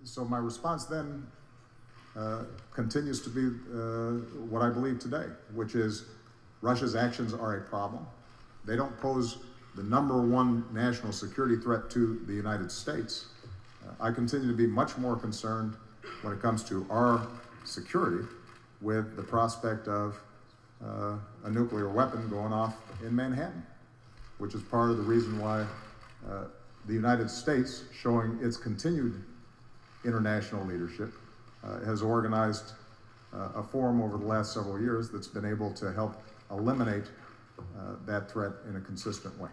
So my response then continues to be what I believe today, which is Russia's actions are a problem. They don't pose the #1 national security threat to the United States. I continue to be much more concerned when it comes to our security with the prospect of a nuclear weapon going off in Manhattan, which is part of the reason why the United States, showing its continued international leadership, has organized a forum over the last several years that's been able to help eliminate that threat in a consistent way.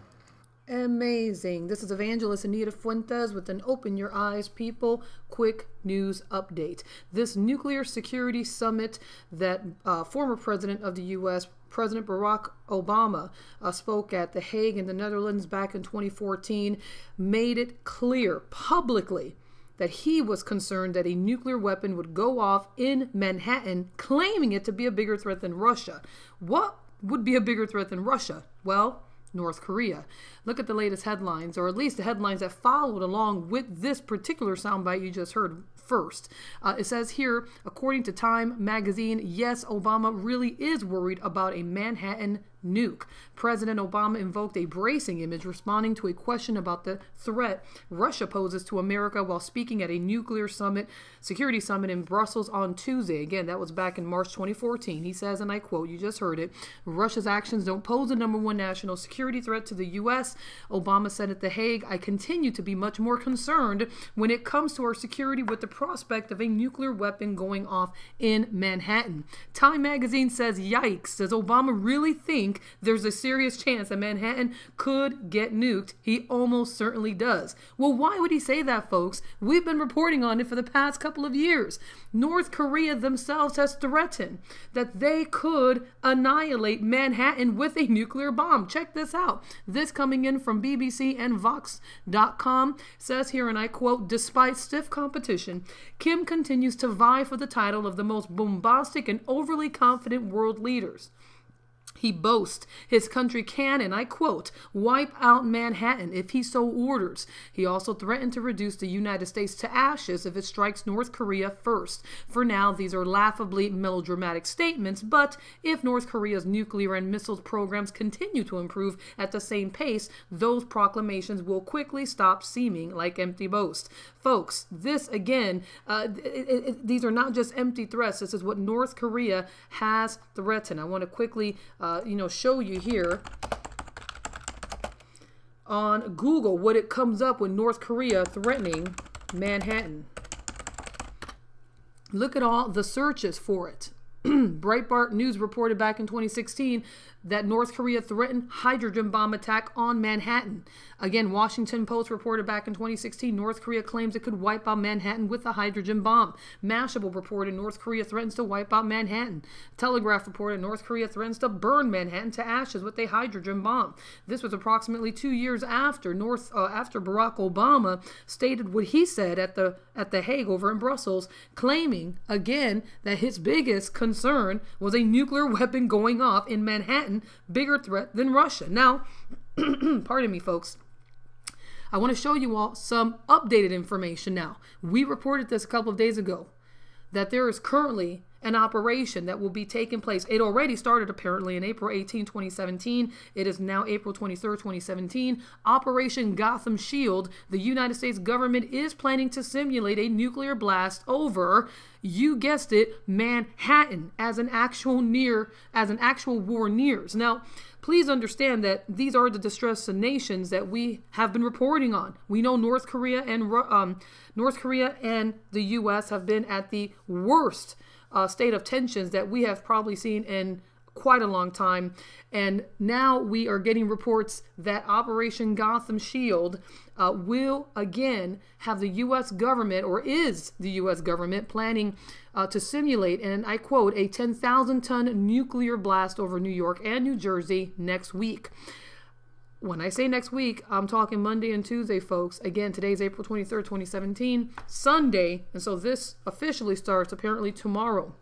Amazing. This is Evangelist Anita Fuentes with an Open Your Eyes, People quick news update. This nuclear security summit that former president of the U.S., President Barack Obama, spoke at The Hague in the Netherlands back in 2014, made it clear publicly that he was concerned that a nuclear weapon would go off in Manhattan, claiming it to be a bigger threat than Russia. What would be a bigger threat than Russia? Well, North Korea. Look at the latest headlines, or at least the headlines that followed along with this particular soundbite you just heard first. It says here, according to Time magazine, yes, Obama really is worried about a Manhattan nuke. President Obama invoked a bracing image responding to a question about the threat Russia poses to America while speaking at a nuclear summit, security summit in Brussels on Tuesday. Again, that was back in March 2014. He says, and I quote, you just heard it, Russia's actions don't pose a #1 national security threat to the U.S. Obama said at The Hague, I continue to be much more concerned when it comes to our security with the prospect of a nuclear weapon going off in Manhattan. Time magazine says, yikes, does Obama really think there's a serious chance that Manhattan could get nuked? He almost certainly does. Well, why would he say that, folks? We've been reporting on it for the past couple of years. North Korea themselves has threatened that they could annihilate Manhattan with a nuclear bomb. Check this out. This coming in from BBC and Vox.com says here, and I quote, despite stiff competition, Kim continues to vie for the title of the most bombastic and overly confident world leaders. He boasts his country can, and I quote, wipe out Manhattan if he so orders. He also threatened to reduce the United States to ashes if it strikes North Korea first. For now, these are laughably melodramatic statements, but if North Korea's nuclear and missiles programs continue to improve at the same pace, those proclamations will quickly stop seeming like empty boasts. Folks, this again, these are not just empty threats. This is what North Korea has threatened. I want to quickly show you here on Google what it comes up with North Korea threatening Manhattan. Look at all the searches for it. Breitbart News reported back in 2016 that North Korea threatened hydrogen bomb attack on Manhattan. Again, Washington Post reported back in 2016 North Korea claims it could wipe out Manhattan with a hydrogen bomb. Mashable reported North Korea threatens to wipe out Manhattan. Telegraph reported North Korea threatens to burn Manhattan to ashes with a hydrogen bomb. This was approximately 2 years after after Barack Obama stated what he said at the Hague over in Brussels, claiming again that his biggest concern was a nuclear weapon going off in Manhattan, bigger threat than Russia. Now, pardon me, folks. I want to show you all some updated information now. We reported this a couple of days ago that there is currently an operation that will be taking place. It already started apparently in April 18, 2017. It is now April 23rd, 2017. Operation Gotham Shield. The United States government is planning to simulate a nuclear blast over, you guessed it, Manhattan as an actual war nears. Now, please understand that these are the distressed nations that we have been reporting on. We know North Korea and the U.S. have been at the worst state of tensions that we have probably seen in quite a long time. And now we are getting reports that Operation Gotham Shield will again have the U.S. government, or is the U.S. government planning to simulate, and I quote, a 10,000-ton nuclear blast over New York and New Jersey next week. When I say next week, I'm talking Monday and Tuesday, folks. Again, today's April 23rd, 2017, Sunday, and so this officially starts apparently tomorrow.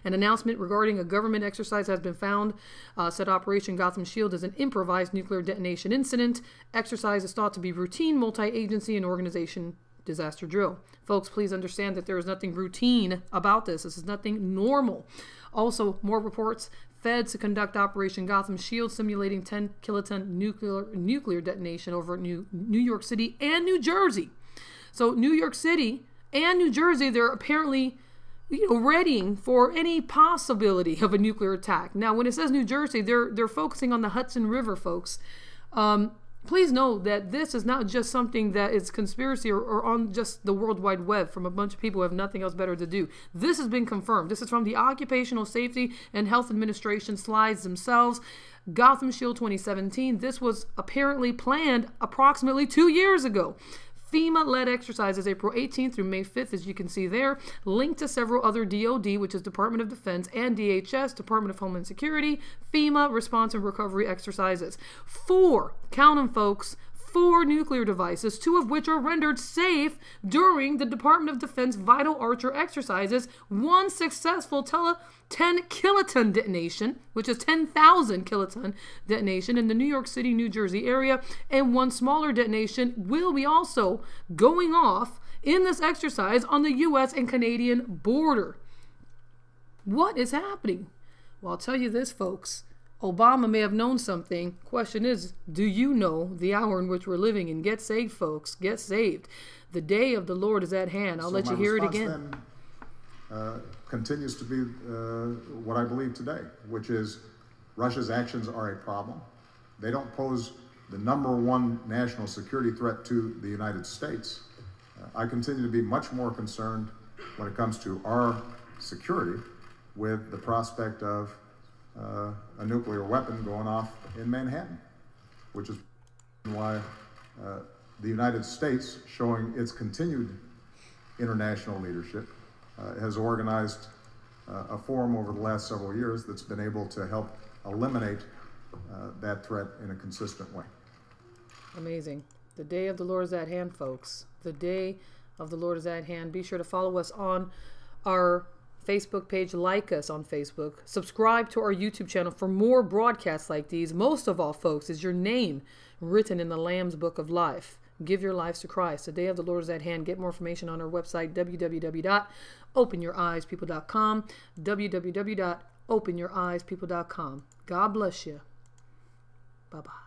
An announcement regarding a government exercise has been found. Said Operation Gotham Shield is an improvised nuclear detonation incident. Exercise is thought to be routine, multi-agency, and disaster drill. Folks, please understand that there is nothing routine about this. This is nothing normal. Also, more reports. Feds to conduct Operation Gotham Shield, simulating 10 kiloton nuclear detonation over New York City and New Jersey. So New York City and New Jersey, they're apparently readying for any possibility of a nuclear attack. Now, when it says New Jersey, they're focusing on the Hudson River, folks. Please know that this is not just something that is conspiracy or on just the World Wide Web from a bunch of people who have nothing else better to do. This has been confirmed. This is from the Occupational Safety and Health Administration slides themselves. Gotham Shield 2017. This was apparently planned approximately 2 years ago. FEMA-led exercises April 18th through May 5th, as you can see there, linked to several other DOD, which is Department of Defense, and DHS, Department of Homeland Security, FEMA response and recovery exercises. 4, count them folks, 4 nuclear devices, 2 of which are rendered safe during the Department of Defense Vital Archer exercises, 1 successful 10 kiloton detonation, which is 10,000 kiloton detonation in the New York City, New Jersey area, and 1 smaller detonation will be also going off in this exercise on the U.S. and Canadian border. What is happening? Well, I'll tell you this, folks. Obama may have known something. Question is, do you know the hour in which we're living in? Get saved, folks. Get saved. The day of the Lord is at hand. I'll let you hear it again. Continues to be what I believe today, which is Russia's actions are a problem. They don't pose the #1 national security threat to the United States. I continue to be much more concerned when it comes to our security with the prospect of a nuclear weapon going off in Manhattan, which is why the United States, showing its continued international leadership, has organized a forum over the last several years that's been able to help eliminate that threat in a consistent way. Amazing. The day of the Lord is at hand, folks. The day of the Lord is at hand. Be sure to follow us on our Facebook page, like us on Facebook, subscribe to our YouTube channel for more broadcasts like these. Most of all, folks, is your name written in the Lamb's Book of Life. Give your lives to Christ. The day of the Lord is at hand. Get more information on our website, www.openyoureyespeople.com, www.openyoureyespeople.com. God bless you. Bye-bye.